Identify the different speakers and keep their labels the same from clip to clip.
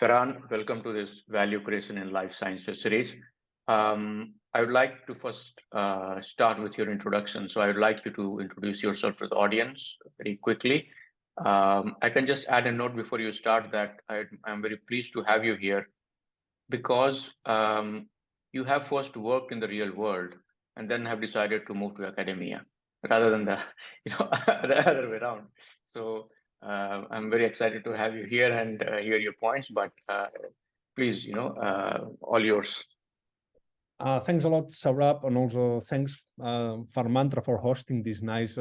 Speaker 1: Ferran, welcome to this Value Creation in Life Sciences series. I would like to first start with your introduction. So I would like you to introduce yourself to the audience very quickly. I can just add a note before you start that I'm very pleased to have you here because you have first worked in the real world and then have decided to move to academia rather than the the other way around. So I'm very excited to have you here and hear your points. But please, all yours.
Speaker 2: Thanks a lot, Saurabh, and also thanks, Farmantra, for hosting this nice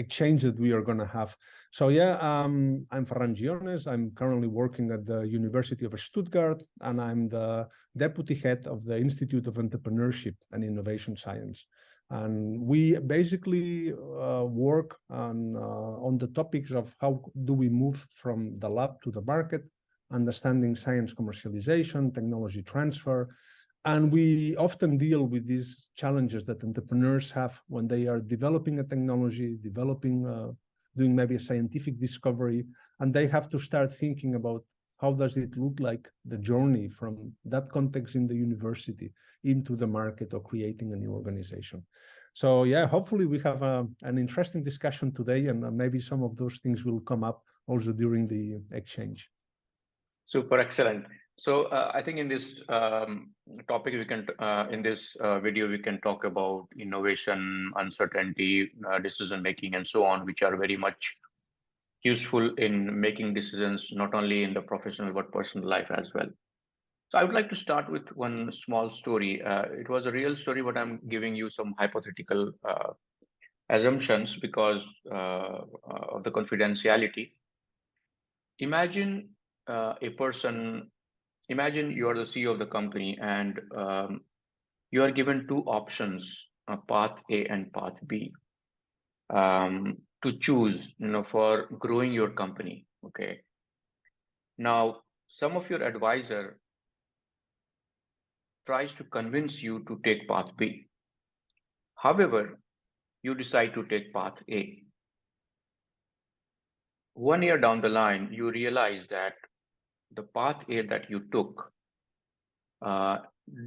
Speaker 2: exchange that we are going to have. So yeah, I'm Ferran Giones. I'm currently working at the University of Stuttgart, and I'm the deputy head of the Institute of Entrepreneurship and Innovation Science. And we basically work on the topics of how do we move from the lab to the market, understanding science commercialization, technology transfer. And we often deal with these challenges that entrepreneurs have when they are developing a technology, doing maybe a scientific discovery, and they have to start thinking about how does it look like the journey from that context in the university into the market or creating a new organization. So yeah, hopefully we have an interesting discussion today, and maybe some of those things will come up also during the exchange.
Speaker 1: Super excellent. So I think in this topic, we can in this video we can talk about innovation, uncertainty, decision making, and so on, which are very much useful in making decisions not only in the professional but personal life as well. So I would like to start with one small story. It was a real story, but I'm giving you some hypothetical assumptions because of the confidentiality. Imagine imagine you are the CEO of the company and you are given two options, path A and path B, to choose, for growing your company. Okay. Now, some of your advisor tries to convince you to take path B. However, you decide to take path A. 1 year down the line, you realize that the path A that you took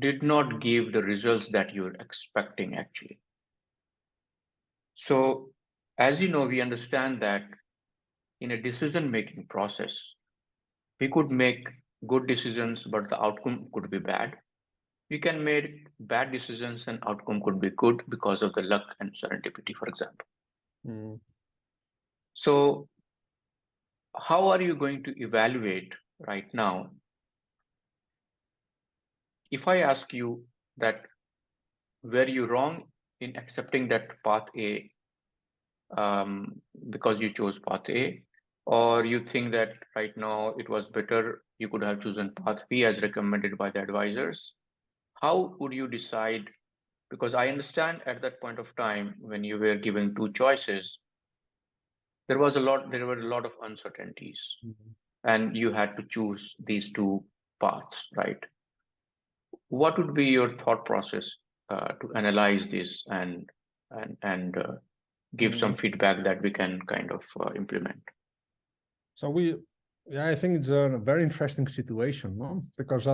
Speaker 1: did not give the results that you're expecting actually. So, as you know, we understand that in a decision-making process, we could make good decisions, but the outcome could be bad. We can make bad decisions and outcome could be good because of the luck and serendipity, for example.
Speaker 2: Mm.
Speaker 1: So, how are you going to evaluate right now? If I ask you that, were you wrong in accepting that path A because you chose path A, or you think that right now it was better, you could have chosen path B as recommended by the advisors? How would you decide? Because I understand at that point of time when you were given two choices, there were a lot of uncertainties, and you had to choose these two paths, right? What would be your thought process to analyze this and give some feedback that we can kind of implement?
Speaker 2: So I think it's a very interesting situation, no? Because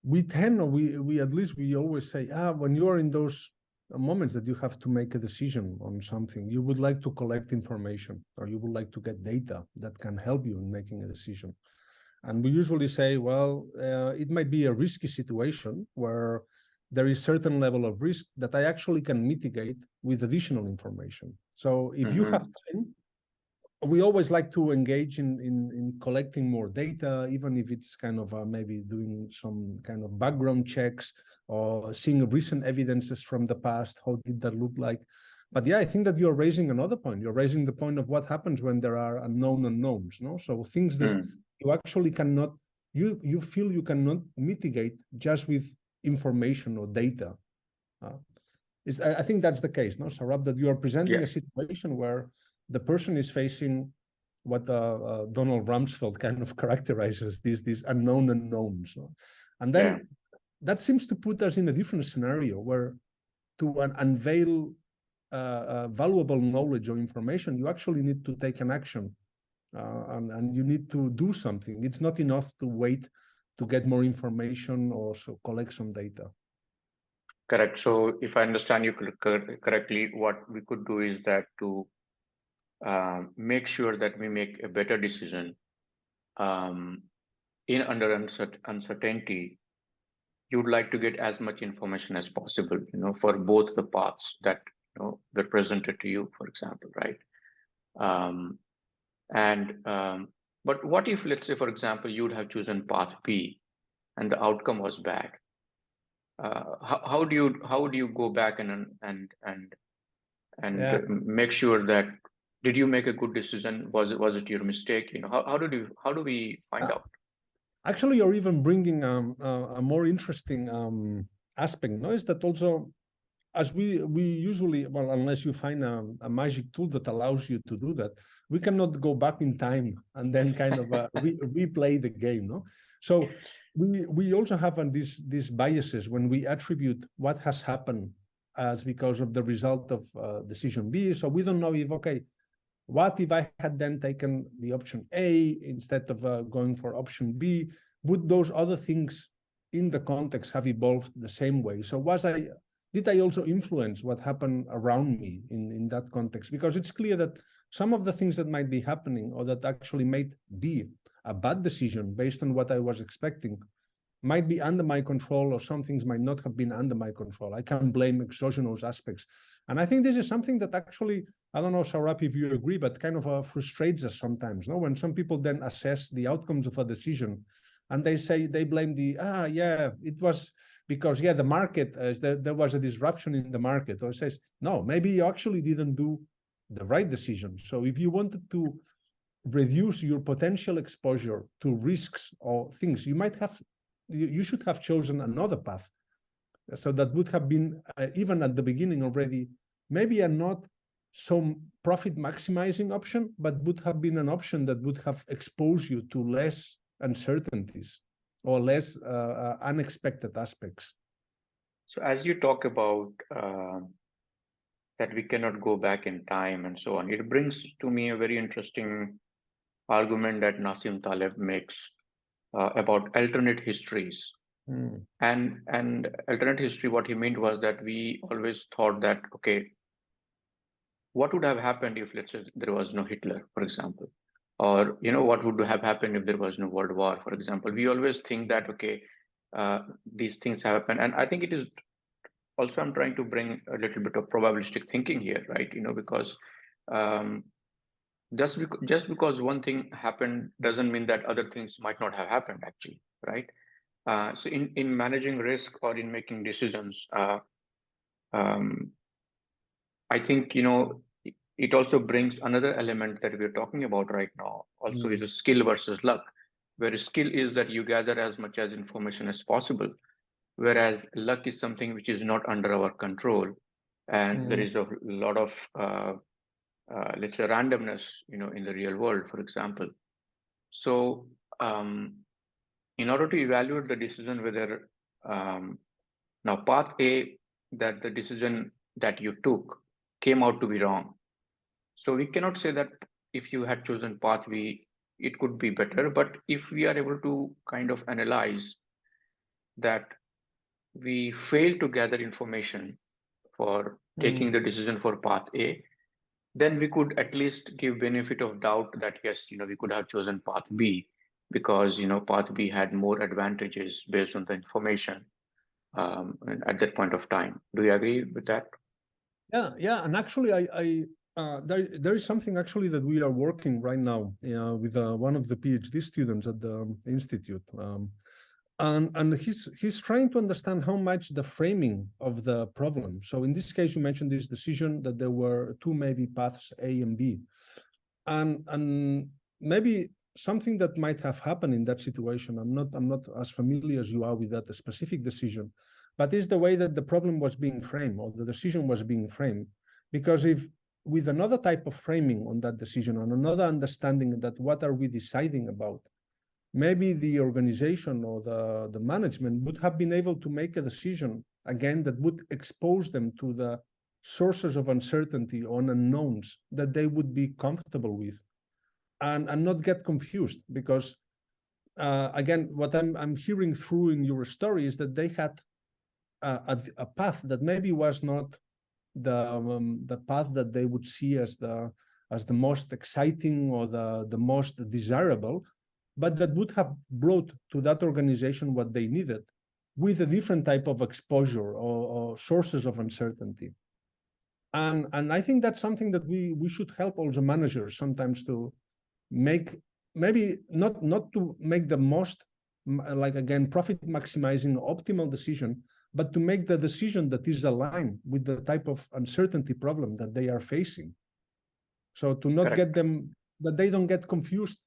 Speaker 2: we always say, when you are in those moments that you have to make a decision on something, you would like to collect information or you would like to get data that can help you in making a decision. And we usually say, well, it might be a risky situation where there is certain level of risk that I actually can mitigate with additional information. So if you have time, we always like to engage in collecting more data, even if it's kind of maybe doing some kind of background checks or seeing recent evidences from the past. How did that look like? But yeah, I think that you're raising another point. You're raising the point of what happens when there are unknown unknowns, no? So things that you actually cannot, you feel you cannot mitigate just with information or data. I think that's the case, no, Saurabh, that you are presenting a situation where the person is facing what Donald Rumsfeld kind of characterizes these unknown unknowns. No? And then that seems to put us in a different scenario where to unveil valuable knowledge or information, you actually need to take an action and you need to do something. It's not enough to wait to get more information or so collect some data.
Speaker 1: Correct. So if I understand you correctly, what we could do is that to make sure that we make a better decision in under uncertainty, you would like to get as much information as possible, for both the paths that were presented to you, for example, right? But what if, let's say, for example, you would have chosen path B and the outcome was bad? How do you go back and
Speaker 2: Yeah.
Speaker 1: make sure that did you make a good decision? Was it your mistake? How do we find out?
Speaker 2: Actually, you're even bringing a more interesting aspect. No, is that also, as we usually, well, unless you find a magic tool that allows you to do that, we cannot go back in time and then kind of replay the game. No, so we also have these biases when we attribute what has happened as because of the result of decision B. So we don't know if, okay, what if I had then taken the option A instead of going for option B? Would those other things in the context have evolved the same way? So did I also influence what happened around me in that context? Because it's clear that some of the things that might be happening or that actually might be a bad decision based on what I was expecting might be under my control, or some things might not have been under my control. I can blame exogenous aspects. And I think this is something that actually, I don't know, Saurabh, if you agree, but kind of frustrates us sometimes, no? When some people then assess the outcomes of a decision and they say, they blame it was because, the market, there was a disruption in the market. Or it says, no, maybe you actually didn't do the right decision. So if you wanted to reduce your potential exposure to risks or things, you should have chosen another path. So that would have been, even at the beginning already, maybe a not so profit maximizing option, but would have been an option that would have exposed you to less uncertainties or less unexpected aspects.
Speaker 1: So as you talk about that we cannot go back in time and so on, it brings to me a very interesting argument that Nassim Taleb makes about alternate histories. And alternate history, what he meant was that we always thought that, okay, what would have happened if, let's say, there was no Hitler, for example, or what would have happened if there was no World War, for example. We always think that, okay, these things happen, and I think it is also, I'm trying to bring a little bit of probabilistic thinking here, right? Because just because one thing happened doesn't mean that other things might not have happened, actually, right? So in managing risk or in making decisions, I think it also brings another element that we're talking about right now. Also, is a skill versus luck, where skill is that you gather as much as information as possible, whereas luck is something which is not under our control, and there is a lot of let's say randomness, in the real world, for example. So in order to evaluate the decision whether now path A, that the decision that you took came out to be wrong. So we cannot say that if you had chosen path B, it could be better. But if we are able to kind of analyze that we failed to gather information for taking the decision for path A, then we could at least give benefit of doubt that yes, we could have chosen path B because path B had more advantages based on the information at that point of time. Do you agree with that?
Speaker 2: Yeah, and actually, there is something actually that we are working right now with one of the PhD students at the institute, and he's trying to understand how much the framing of the problem. So in this case, you mentioned this decision that there were two maybe paths A and B, and maybe something that might have happened in that situation. I'm not as familiar as you are with that specific decision, but is the way that the problem was being framed or the decision was being framed. Because if with another type of framing on that decision and another understanding that what are we deciding about, maybe the organization or the management would have been able to make a decision again that would expose them to the sources of uncertainty or unknowns that they would be comfortable with. and not get confused, because again, what I'm hearing through in your story is that they had a path that maybe was not the path that they would see as the most exciting or the most desirable, but that would have brought to that organization what they needed, with a different type of exposure or sources of uncertainty. And I think that's something that we should help also managers sometimes to make, maybe not to make the most, like again, profit maximizing optimal decision, but to make the decision that is aligned with the type of uncertainty problem that they are facing. So to not get them, that they don't get confused,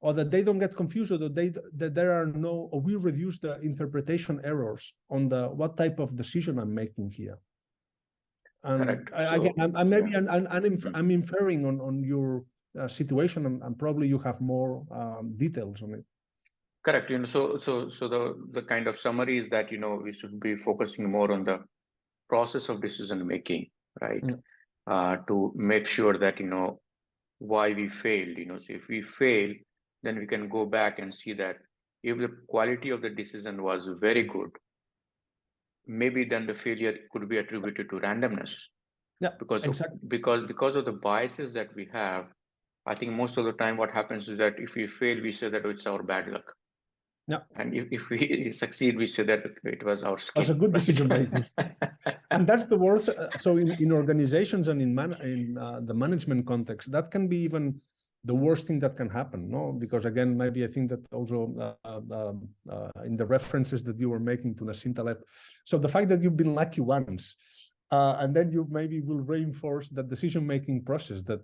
Speaker 2: or that they don't get confused, or that there are no, or we reduce the interpretation errors on the what type of decision I'm making here. And again, I'm inferring on your situation, and probably you have more details on it.
Speaker 1: Correct. So the kind of summary is that, we should be focusing more on the process of decision making, right? To make sure that, why we failed, so if we fail, then we can go back and see that if the quality of the decision was very good, maybe then the failure could be attributed to randomness.
Speaker 2: Yeah,
Speaker 1: because of the biases that we have. I think most of the time what happens is that if we fail, we say that it's our bad luck.
Speaker 2: Yeah.
Speaker 1: And if we succeed, we say that it was our skill.
Speaker 2: That's a good decision making. And that's the worst. So in organizations and in the management context, that can be even the worst thing that can happen, no? Because again, maybe I think that also in the references that you were making to Nassim Taleb, so the fact that you've been lucky once, and then you maybe will reinforce that decision-making process that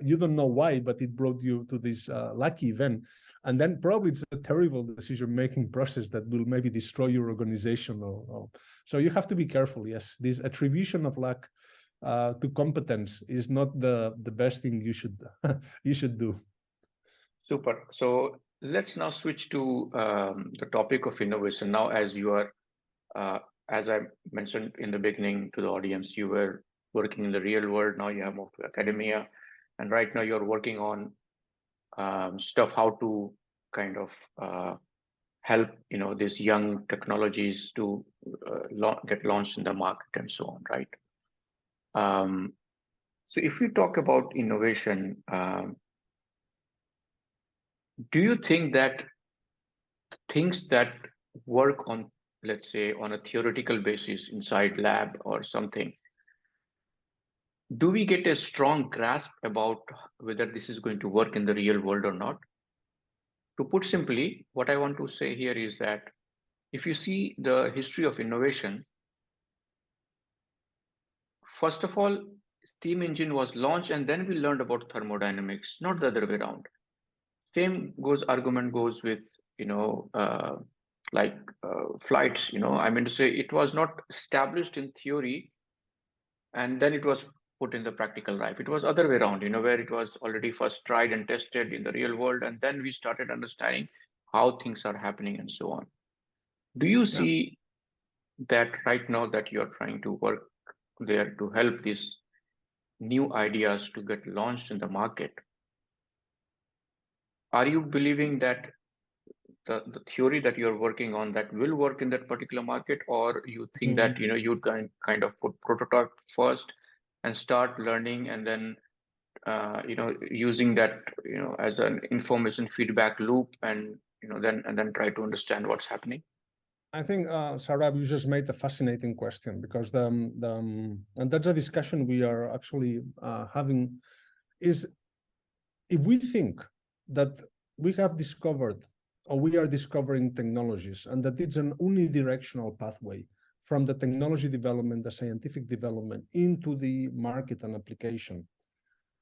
Speaker 2: you don't know why, but it brought you to this lucky event. And then probably it's a terrible decision-making process that will maybe destroy your organization. So you have to be careful. Yes, this attribution of luck to competence is not the best thing you should do.
Speaker 1: Super. So let's now switch to the topic of innovation. Now, as you are, as I mentioned in the beginning to the audience, you were working in the real world. Now you have moved to academia, and right now you're working on stuff, how to kind of help these young technologies to get launched in the market and so on, right? So if we talk about innovation, do you think that things that work on, let's say, on a theoretical basis inside lab or something, do we get a strong grasp about whether this is going to work in the real world or not? To put simply, what I want to say here is that if you see the history of innovation, first of all, steam engine was launched and then we learned about thermodynamics, not the other way around. Same argument goes with, flights, I mean to say it was not established in theory and then it was put in the practical life. It was other way around, where it was already first tried and tested in the real world, and then we started understanding how things are happening and so on. Do you see that right now that you're trying to work there to help these new ideas to get launched in the market? Are you believing that the theory that you're working on that will work in that particular market, or you think that you'd kind of put prototype first and start learning, and then using that as an information feedback loop, and then try to understand what's happening?
Speaker 2: I think, Sarab, you just made a fascinating question, because and that's a discussion we are actually having, is if we think that we have discovered, or we are discovering technologies, and that it's an unidirectional pathway from the technology development, the scientific development, into the market and application,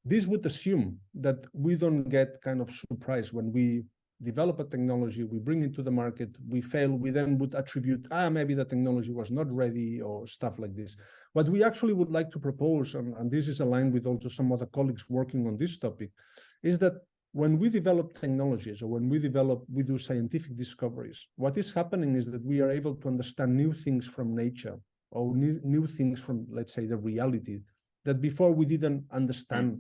Speaker 2: this would assume that we don't get kind of surprised when we develop a technology, we bring it to the market, we fail, we then would attribute, maybe the technology was not ready, or stuff like this. What we actually would like to propose, and this is aligned with also some other colleagues working on this topic, is that when we develop technologies, or when we do scientific discoveries, what is happening is that we are able to understand new things from nature, or new things from, let's say, the reality, that before we didn't understand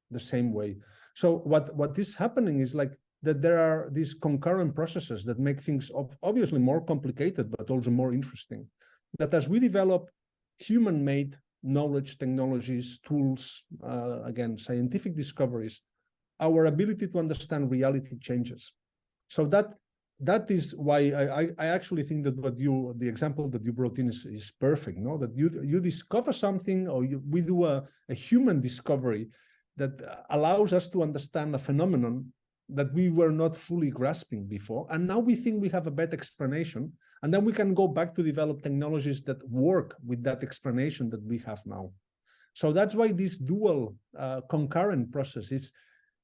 Speaker 2: the same way. So what is happening is like that there are these concurrent processes that make things obviously more complicated, but also more interesting. That as we develop human-made knowledge, technologies, tools, again, scientific discoveries, our ability to understand reality changes. So that is why I actually think that the example that you brought in is perfect. No, that you discover something, or we do a human discovery that allows us to understand a phenomenon that we were not fully grasping before, and now we think we have a better explanation, and then we can go back to develop technologies that work with that explanation that we have now. So that's why this dual concurrent process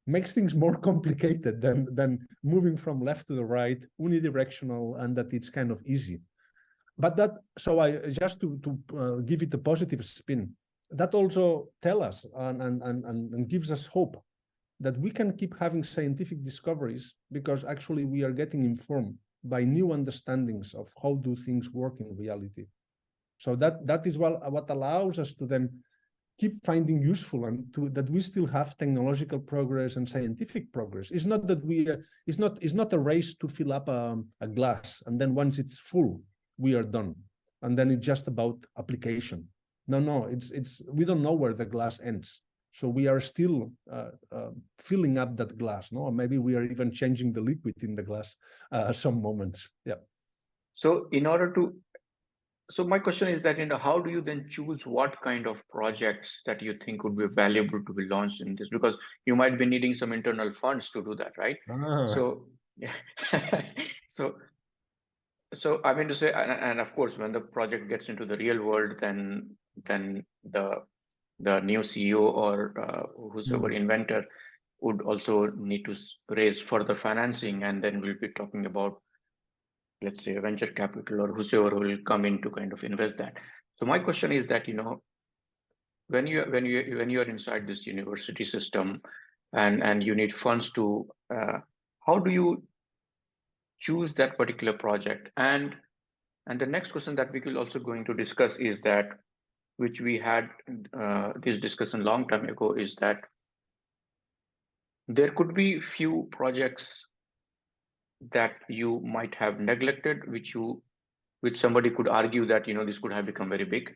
Speaker 2: makes things more complicated than moving from left to the right, unidirectional, and that it's kind of easy. But that, so I just to give it a positive spin, that also tell us and gives us hope that we can keep having scientific discoveries, because actually we are getting informed by new understandings of how do things work in reality. So that is what allows us to then keep finding useful, and that we still have technological progress and scientific progress. It's not that it's not a race to fill up a glass, and then once it's full, we are done, and then it's just about application. No, it's we don't know where the glass ends. So we are still filling up that glass, no? Or maybe we are even changing the liquid in the glass some moments. Yeah.
Speaker 1: So so my question is that, how do you then choose what kind of projects that you think would be valuable to be launched in this? Because you might be needing some internal funds to do that, right? So, yeah. So I mean to say, and of course, when the project gets into the real world, then the new CEO or whosoever inventor would also need to raise further financing, and then we'll be talking about, let's say, venture capital or whosoever will come in to kind of invest that. So my question is that, when you are inside this university system, and you need funds to, how do you choose that particular project? And the next question that we will also going to discuss is that, which we had this discussion long time ago, is that there could be few projects that you might have neglected, which somebody could argue that, this could have become very big.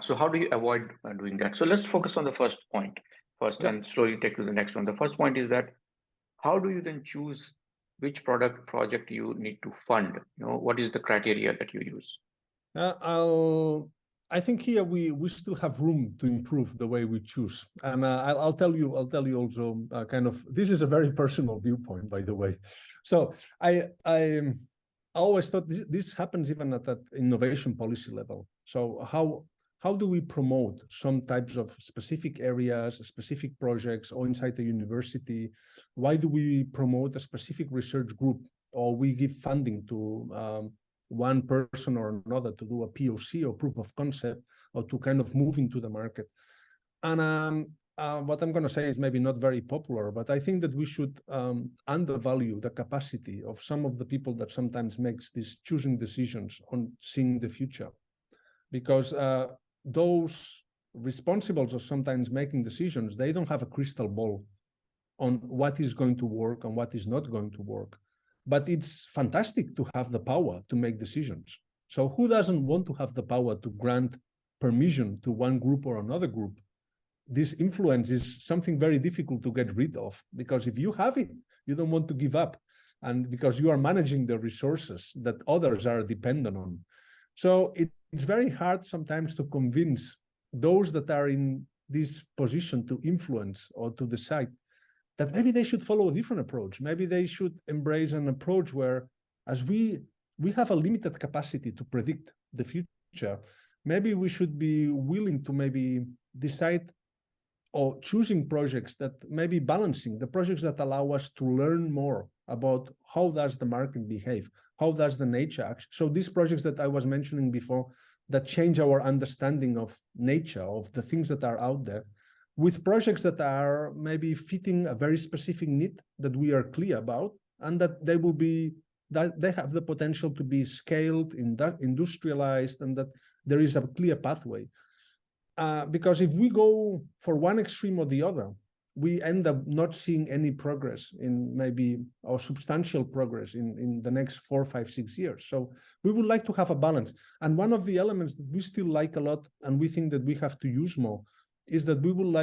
Speaker 1: So how do you avoid doing that? So let's focus on the first point first, and slowly take to the next one. The first point is that, how do you then choose which project you need to fund? What is the criteria that you use?
Speaker 2: I think here we still have room to improve the way we choose, and I'll tell you also kind of, this is a very personal viewpoint, by the way. So I always thought this happens even at that innovation policy level. So how do we promote some types of specific areas, specific projects, or inside the university? Why do we promote a specific research group, or we give funding to one person or another to do a POC or proof of concept, or to kind of move into the market? And what I'm going to say is maybe not very popular, but I think that we should undervalue the capacity of some of the people that sometimes makes these choosing decisions on seeing the future, because those responsible for sometimes making decisions, they don't have a crystal ball on what is going to work and what is not going to work. But it's fantastic to have the power to make decisions. So who doesn't want to have the power to grant permission to one group or another group? This influence is something very difficult to get rid of, because if you have it, you don't want to give up, and because you are managing the resources that others are dependent on. So it's very hard sometimes to convince those that are in this position to influence or to decide that maybe they should follow a different approach. Maybe they should embrace an approach where, as we have a limited capacity to predict the future, maybe we should be willing to maybe decide or choosing projects that maybe balancing the projects that allow us to learn more about how does the market behave, how does the nature act. So these projects that I was mentioning before, that change our understanding of nature, of the things that are out there, with projects that are maybe fitting a very specific need that we are clear about, and that they will be, that they have the potential to be scaled, industrialized, and that there is a clear pathway. Because if we go for one extreme or the other, we end up not seeing any progress in maybe or substantial progress in the next 4, 5, 6 years. So we would like to have a balance. And one of the elements that we still like a lot and we think that we have to use more is that we would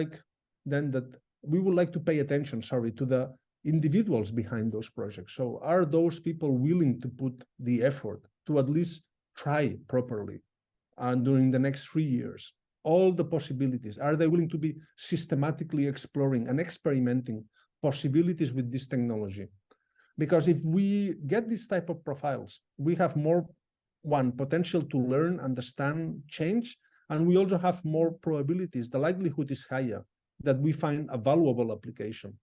Speaker 2: like to pay attention, to the individuals behind those projects. So are those people willing to put the effort to at least try properly during the next 3 years? All the possibilities. Are they willing to be systematically exploring and experimenting possibilities with this technology? Because if we get this type of profiles, we have more, potential to learn, understand, change, and we also have more probabilities. The likelihood is higher that we find a valuable application.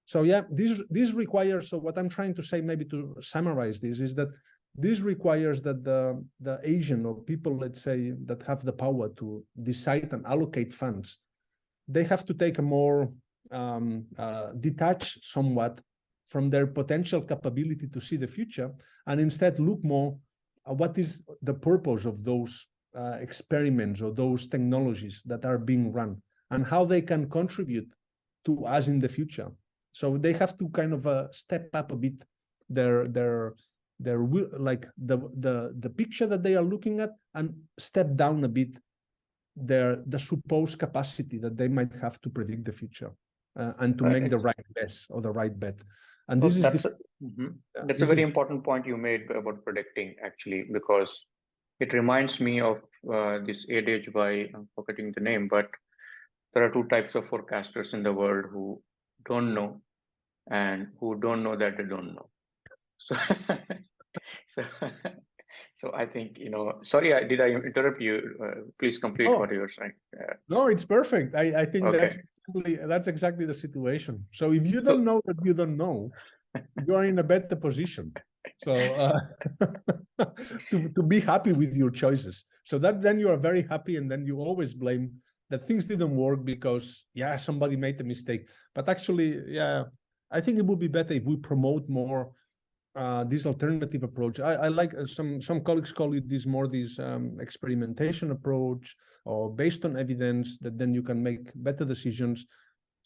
Speaker 2: So yeah, this requires, so what I'm trying to say, maybe to summarize this, is that this requires that the agent or people, let's say, that have the power to decide and allocate funds, they have to take a more detached somewhat from their potential capability to see the future, and instead look more at what is the purpose of those experiments or those technologies that are being run and how they can contribute to us in the future. So they have to kind of step up a bit their like the picture that they are looking at, and step down a bit the supposed capacity that they might have to predict the future and to make the right guess or the right bet. And this is
Speaker 1: that's a very important point you made about predicting, actually, because it reminds me of this adage by, I'm forgetting the name, but there are two types of forecasters in the world: who don't know and who don't know that they don't know. So, so, so I think, sorry, did I interrupt you? Please complete what you were saying.
Speaker 2: No, it's perfect. I think
Speaker 1: okay.
Speaker 2: that's exactly the situation. So if you don't know what you don't know, you are in a better position. So to be happy with your choices. So that then you are very happy, and then you always blame that things didn't work because somebody made a mistake. But actually, I think it would be better if we promote more this alternative approach. I like some colleagues call it this experimentation approach, or based on evidence, that then you can make better decisions,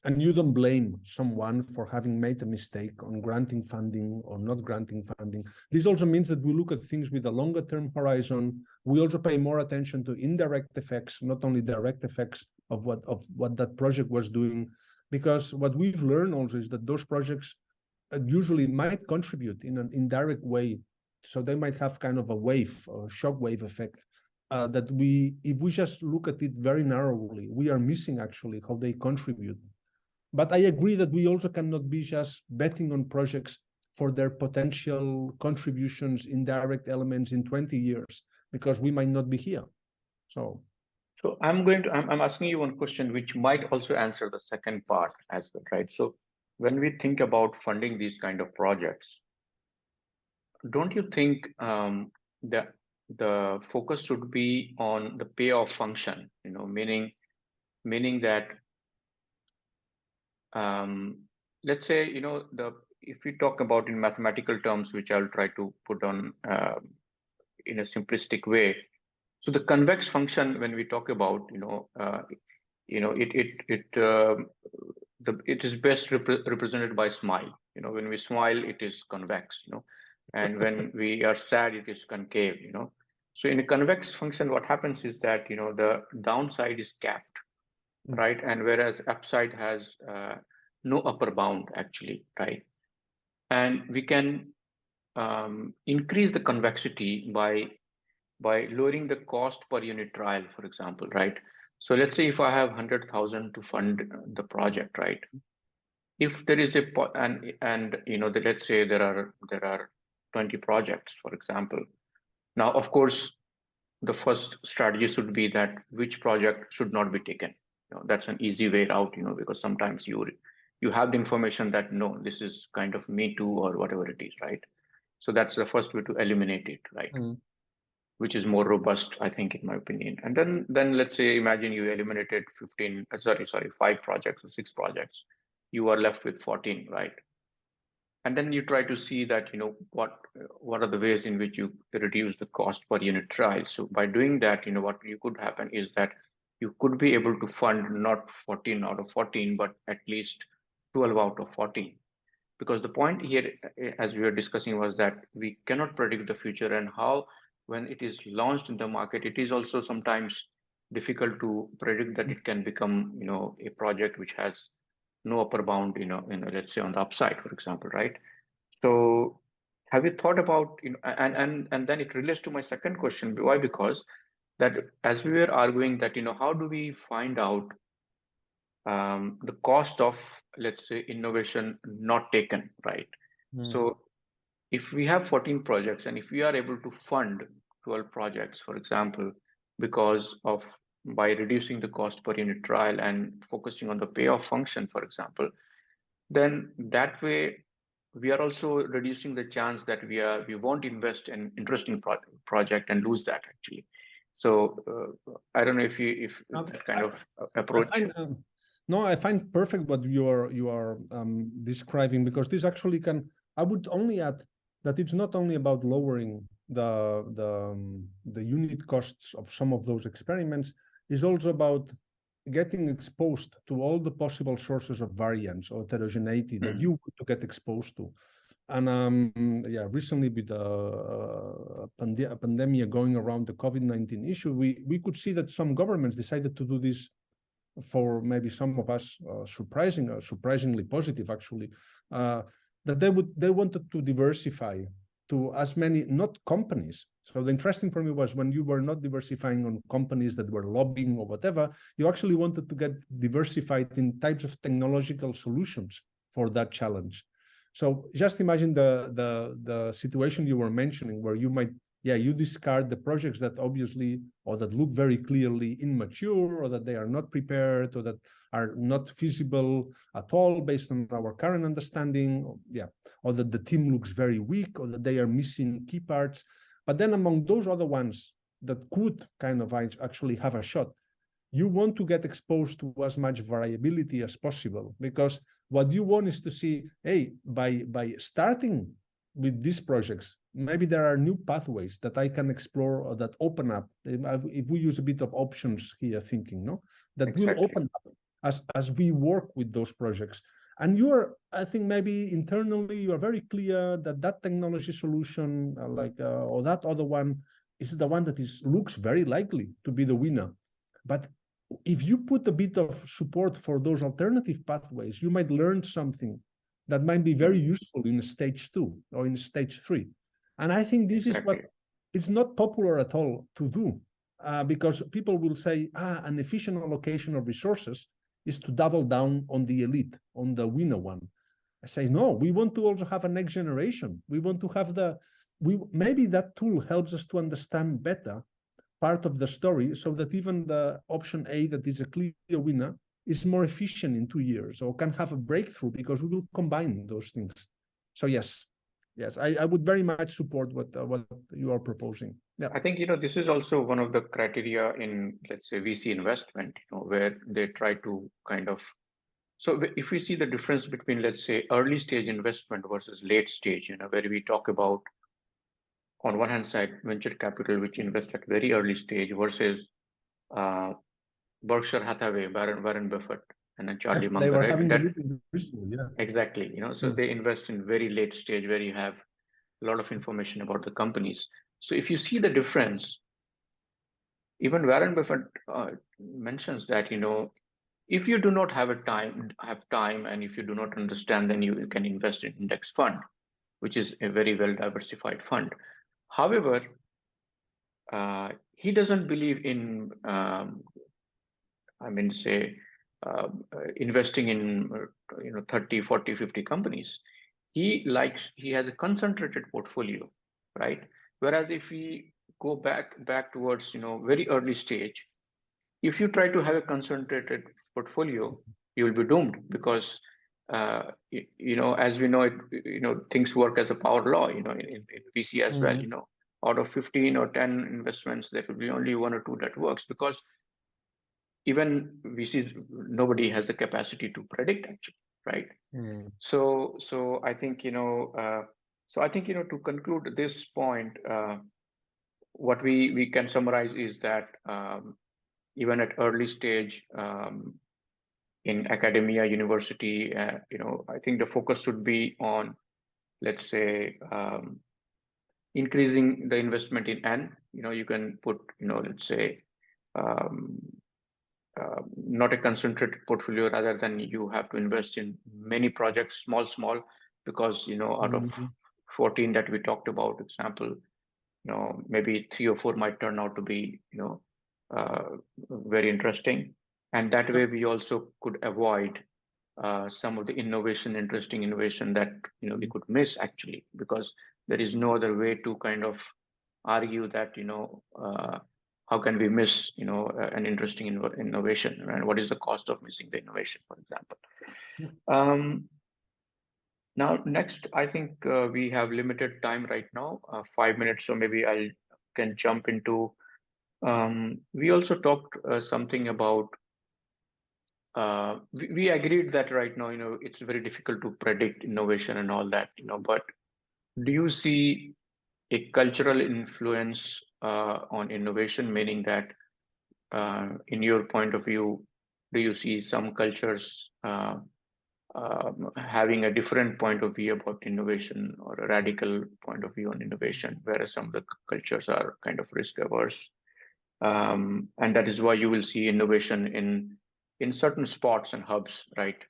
Speaker 2: and you don't blame someone for having made a mistake on granting funding or not granting funding. This also means that we look at things with a longer term horizon. We also pay more attention to indirect effects, not only direct effects of what that project was doing, because what we've learned also is that those projects usually might contribute in an indirect way. So they might have kind of a wave or shock wave effect that if we just look at it very narrowly, we are missing actually how they contribute. But I agree that we also cannot be just betting on projects for their potential contributions, indirect elements in 20 years, because we might not be here. So
Speaker 1: I'm asking you one question, which might also answer the second part as well, right? So when we think about funding these kind of projects, don't you think that the focus should be on the payoff function, meaning that let's say, if we talk about in mathematical terms, which I'll try to put on in a simplistic way. So the convex function, when we talk about, it is best represented by smile. When we smile, it is convex. And when we are sad, it is concave. So in a convex function, what happens is that the downside is capped, right? And whereas upside has no upper bound, actually, right? And we can increase the convexity by lowering the cost per unit trial, for example, right? So let's say if I have 100,000 to fund the project, right? If there is let's say there are 20 projects, for example. Now, of course, the first strategy should be that which project should not be taken. That's an easy way out, because sometimes you have the information that no, this is kind of me too, or whatever it is, right? So that's the first way to eliminate it, right? Which is more robust, I think, in my opinion. And then let's say, imagine you eliminated 5 projects or 6 projects. You are left with 14, right? And then you try to see that, what are the ways in which you reduce the cost per unit trial. So by doing that, what you could happen is that you could be able to fund not 14 out of 14, but at least 12 out of 14. Because the point here, as we were discussing, was that we cannot predict the future, and how, when it is launched in the market, it is also sometimes difficult to predict that it can become, a project which has no upper bound, let's say on the upside, for example, right? So have you thought about, and then it relates to my second question. Why? Because that, as we were arguing that, how do we find out the cost of, let's say, innovation not taken, right? So if we have 14 projects and if we are able to fund 12 projects, for example, because of, by reducing the cost per unit trial and focusing on the payoff function, for example, then that way we are also reducing the chance that we won't invest in interesting project and lose that actually. So I don't know if that kind of approach.
Speaker 2: I find perfect what you are describing, because this actually can. I would only add that it's not only about lowering the unit costs of some of those experiments. It's also about getting exposed to all the possible sources of variance or heterogeneity that you want to get exposed to. And recently with a pandemic going around the COVID-19 issue, we could see that some governments decided to do this for maybe some of us surprisingly positive actually, that they wanted to diversify to as many, not companies. So the interesting for me was when you were not diversifying on companies that were lobbying or whatever, you actually wanted to get diversified in types of technological solutions for that challenge. So just imagine the situation you were mentioning, where you might, you discard the projects that obviously, or that look very clearly immature, or that they are not prepared, or that are not feasible at all based on our current understanding, or that the team looks very weak, or that they are missing key parts. But then among those other ones that could kind of actually have a shot, you want to get exposed to as much variability as possible, because what you want is to see, hey, by starting with these projects, maybe there are new pathways that I can explore or that open up. If we use a bit of options here thinking, that exactly will open up as we work with those projects. And I think maybe internally, you are very clear that technology solution, or that other one, is the one that looks very likely to be the winner. But if you put a bit of support for those alternative pathways, you might learn something that might be very useful in stage 2 or in stage 3. And I think this is what it's not popular at all to do, because people will say, an efficient allocation of resources is to double down on the elite, on the winner one. I say, no, we want to also have a next generation. We want to have maybe that tool helps us to understand better part of the story, so that even the option A that is a clear winner is more efficient in 2 years, or can have a breakthrough, because we will combine those things. So yes, I would very much support what you are proposing. Yeah,
Speaker 1: I think this is also one of the criteria in, let's say, VC investment, where they try to kind of. So if we see the difference between, let's say, early stage investment versus late stage, where we talk about, on one hand side, venture capital, which invest at very early stage, versus Berkshire Hathaway, Warren Buffett, and then Charlie Munger.
Speaker 2: They were having a meeting recently,
Speaker 1: exactly. So they invest in very late stage, where you have a lot of information about the companies. So if you see the difference, even Warren Buffett mentions that, if you do not have time, and if you do not understand, then you can invest in index fund, which is a very well diversified fund. However, he doesn't believe in, investing in 30, 40, 50 companies. He has a concentrated portfolio, right? Whereas if we go back towards very early stage, if you try to have a concentrated portfolio, you will be doomed, because as we know, things work as a power law, in VC as well. Out of 15 or 10 investments, there will be only 1 or 2 that works, because even VCs, nobody has the capacity to predict actually, right? So I think to conclude this point, what we can summarize is that even at early stage in academia, university, I think the focus should be on, let's say, increasing the investment in N. You can put, let's say, um, not a concentrated portfolio, rather than you have to invest in many projects, small, because, out of 14 that we talked about, example, maybe 3 or 4 might turn out to be, very interesting. And that way we also could avoid some of the interesting innovation that, we could miss actually, because there is no other way to kind of argue that, how can we miss, an interesting innovation, and what is the cost of missing the innovation, for example. Now, next, I think we have limited time right now, 5 minutes, so maybe I can jump into. We also talked something about. We agreed that right now, it's very difficult to predict innovation and all that, but do you see a cultural influence on innovation, meaning that, in your point of view, do you see some cultures having a different point of view about innovation, or a radical point of view on innovation, whereas some of the cultures are kind of risk averse? And that is why you will see innovation in certain spots and hubs, right?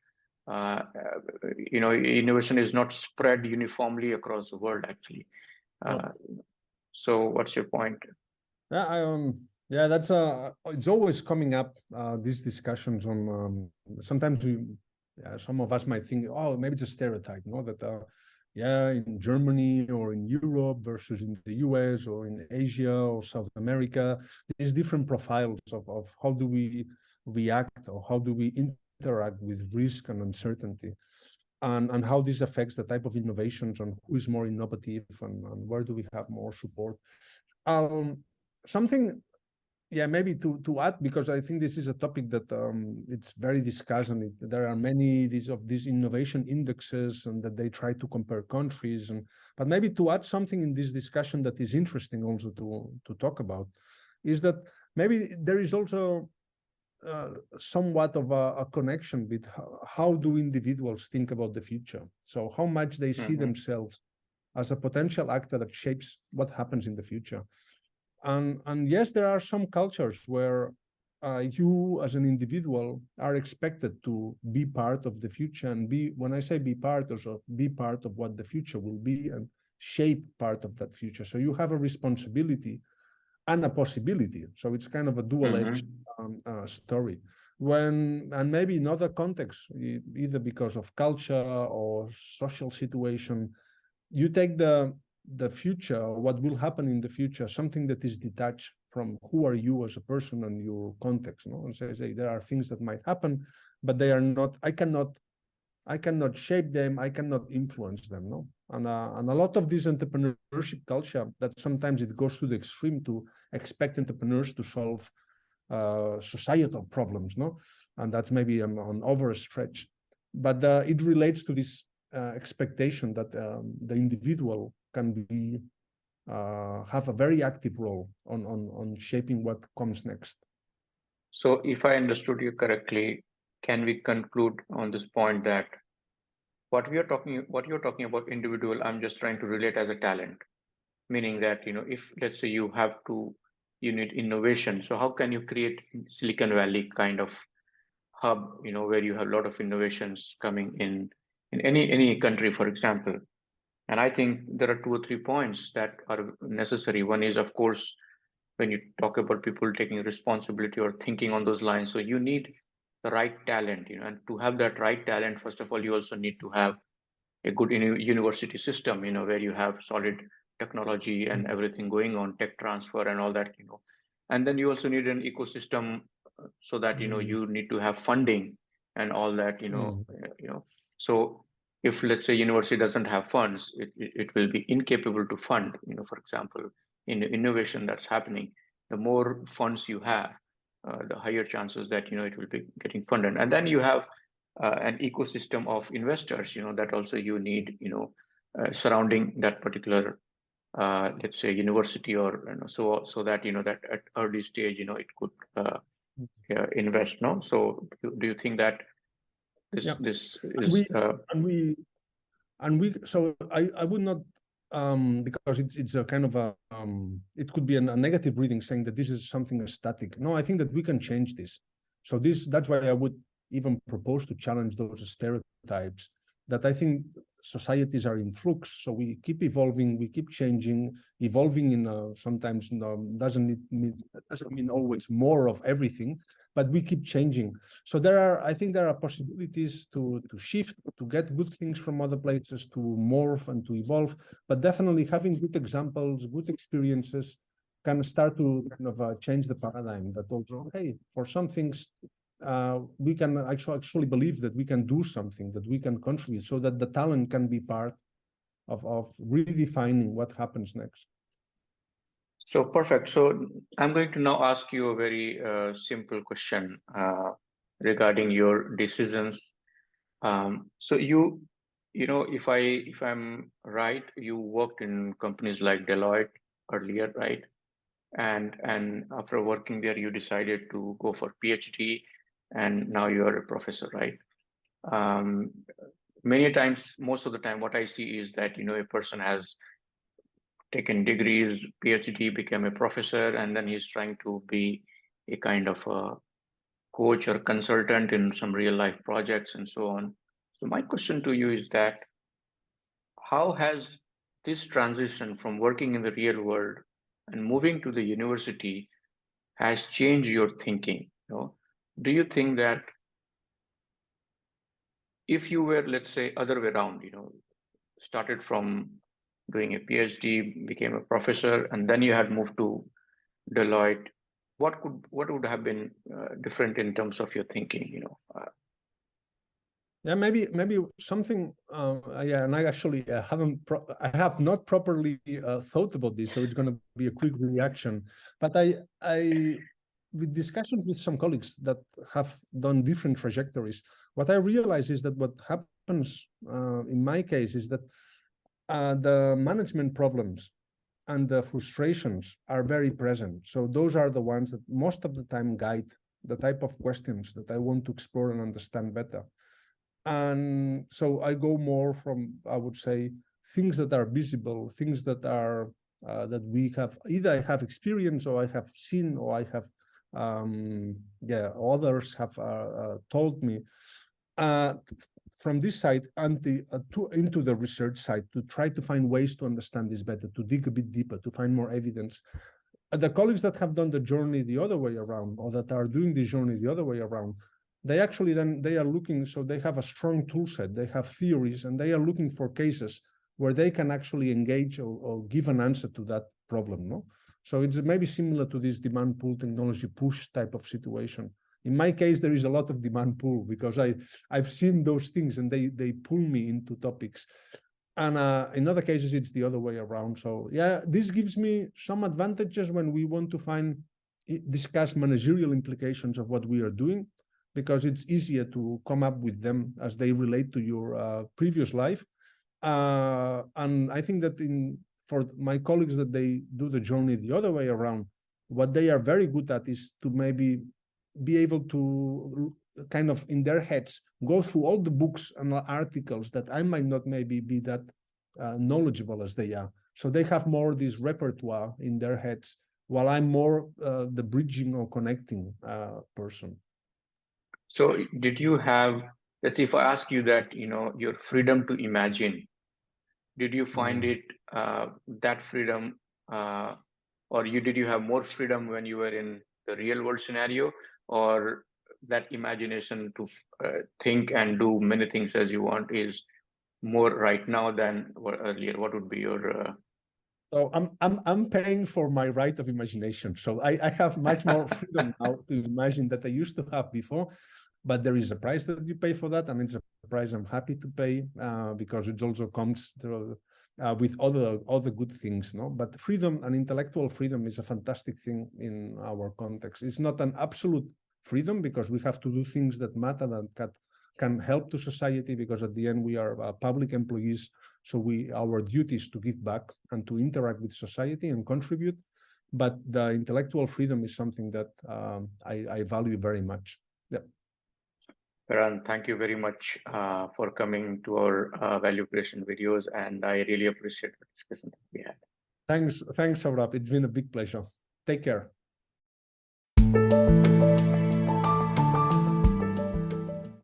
Speaker 1: Innovation is not spread uniformly across the world, actually. So what's your point?
Speaker 2: Yeah, that's it's always coming up, these discussions on, sometimes some of us might think, oh, maybe it's a stereotype, that in Germany or in Europe versus in the US or in Asia or South America, there's different profiles of how do we react, or how do we interact with risk and uncertainty, and how this affects the type of innovations, and who is more innovative, and where do we have more support. Something, maybe to add, because I think this is a topic that it's very discussed, and there are many these innovation indexes, and that they try to compare countries. But maybe to add something in this discussion that is interesting also to talk about, is that maybe there is also somewhat of a connection with how do individuals think about the future. So how much they see themselves as a potential actor that shapes what happens in the future. And yes, there are some cultures where you as an individual are expected to be part of the future, and when I say be part of what the future will be, and shape part of that future. So you have a responsibility and a possibility. So it's kind of a dual-edged story. And maybe in other contexts, either because of culture or social situation, you take the future, or what will happen in the future, something that is detached from who are you as a person and your context, and say there are things that might happen, but they are not, I cannot shape them, I cannot influence them, and a lot of this entrepreneurship culture, that sometimes it goes to the extreme to expect entrepreneurs to solve societal problems, and that's maybe an overstretch, but it relates to this expectation that the individual can be have a very active role on shaping what comes next.
Speaker 1: So if I understood you correctly, can we conclude on this point that what you're talking about individual, I'm just trying to relate as a talent, meaning that, if let's say you need innovation, so how can you create Silicon Valley kind of hub, where you have a lot of innovations coming in any country, for example. And I think there are 2 or 3 points that are necessary. One is, of course, when you talk about people taking responsibility or thinking on those lines, so you need the right talent, and to have that right talent, first of all, you also need to have a good university system, where you have solid technology and everything going on, tech transfer and all that, and then you also need an ecosystem, so that, you need to have funding and all that, so if, let's say, university doesn't have funds, it will be incapable to fund, for example, in innovation that's happening. The more funds you have, the higher chances that, it will be getting funded. And then you have an ecosystem of investors, that also you need, surrounding that particular, let's say, university, or so that, that at early stage, it could invest. No, so do you think that
Speaker 2: Yeah.
Speaker 1: this
Speaker 2: And we
Speaker 1: is
Speaker 2: and we so I would not because it's a kind of a it could be a negative reading saying that this is something static. No, I think that we can change this. So that's why I would even propose to challenge those stereotypes that I think societies are in flux. So we keep evolving, we keep changing, evolving in sometimes doesn't mean always more of everything, but we keep changing. So I think there are possibilities to shift, to get good things from other places, to morph and to evolve. But definitely having good examples, good experiences can start to kind of change the paradigm. That also, hey, for some things, we can actually believe that we can do something, that we can contribute, so that the talent can be part of redefining what happens next.
Speaker 1: so perfect? So I'm going to now ask you a very simple question regarding your decisions. So you know, if I'm right, you worked in companies like Deloitte earlier, right? And after working there, you decided to go for PhD, and now you are a professor, right? Um, Many times, most of the time, what I see is that, you know, a person has taken degrees, PhD, became a professor, and then he's trying to be a kind of a coach or consultant in some real life projects and so on. So my question to you is that how has this transition from working in the real world and moving to the university has changed your thinking? You know, do you think that if you were, let's say, other way around, you know, started from doing a PhD, became a professor, and then you had moved to Deloitte, what would have been different in terms of your thinking? You know,
Speaker 2: Yeah, maybe something. Yeah, and I actually I have not properly thought about this, so it's going to be a quick reaction. But with discussions with some colleagues that have done different trajectories, what I realize is that what happens in my case is that the management problems and the frustrations are very present. So those are the ones that most of the time guide the type of questions that I want to explore and understand better. And so I go more from, I would say, things that are visible, things that are that we have either I have experience or I have seen or I have others have told me from this side and into the research side to try to find ways to understand this better, to dig a bit deeper, to find more evidence. The colleagues that have done the journey the other way around, or that are doing the journey the other way around, they actually then they are looking, so they have a strong tool set, they have theories, and they are looking for cases where they can actually engage or give an answer to that problem. No, so it's maybe similar to this demand pull technology push type of situation. In my case, there is a lot of demand pull because I've seen those things and they pull me into topics. And in other cases, it's the other way around. So yeah, this gives me some advantages when we want to discuss managerial implications of what we are doing, because it's easier to come up with them as they relate to your previous life. And I think that for my colleagues that they do the journey the other way around, what they are very good at is to maybe be able to kind of in their heads go through all the books and articles that I might not maybe be that knowledgeable as they are. So they have more this repertoire in their heads, while I'm more the bridging or connecting person.
Speaker 1: so did you have, let's say, if I ask you that, you know, your freedom to imagine, did you find it that freedom, or did you have more freedom when you were in the real world scenario, or that imagination to think and do many things as you want is more right now than earlier? What would be your
Speaker 2: So I'm paying for my right of imagination. So I have much more freedom now to imagine that I used to have before. But there is a price that you pay for that, and it's a price I'm happy to pay because it also comes with other good things. No, but freedom and intellectual freedom is a fantastic thing in our context. It's not an absolute freedom because we have to do things that matter, that can help to society, because at the end we are public employees. So our duty is to give back and to interact with society and contribute. but the intellectual freedom is something that I value very much. Yeah.
Speaker 1: Ferran, thank you very much for coming to our value creation videos, and I really appreciate the discussion that we had.
Speaker 2: Thanks, Saurabh. It's been a big pleasure. Take care.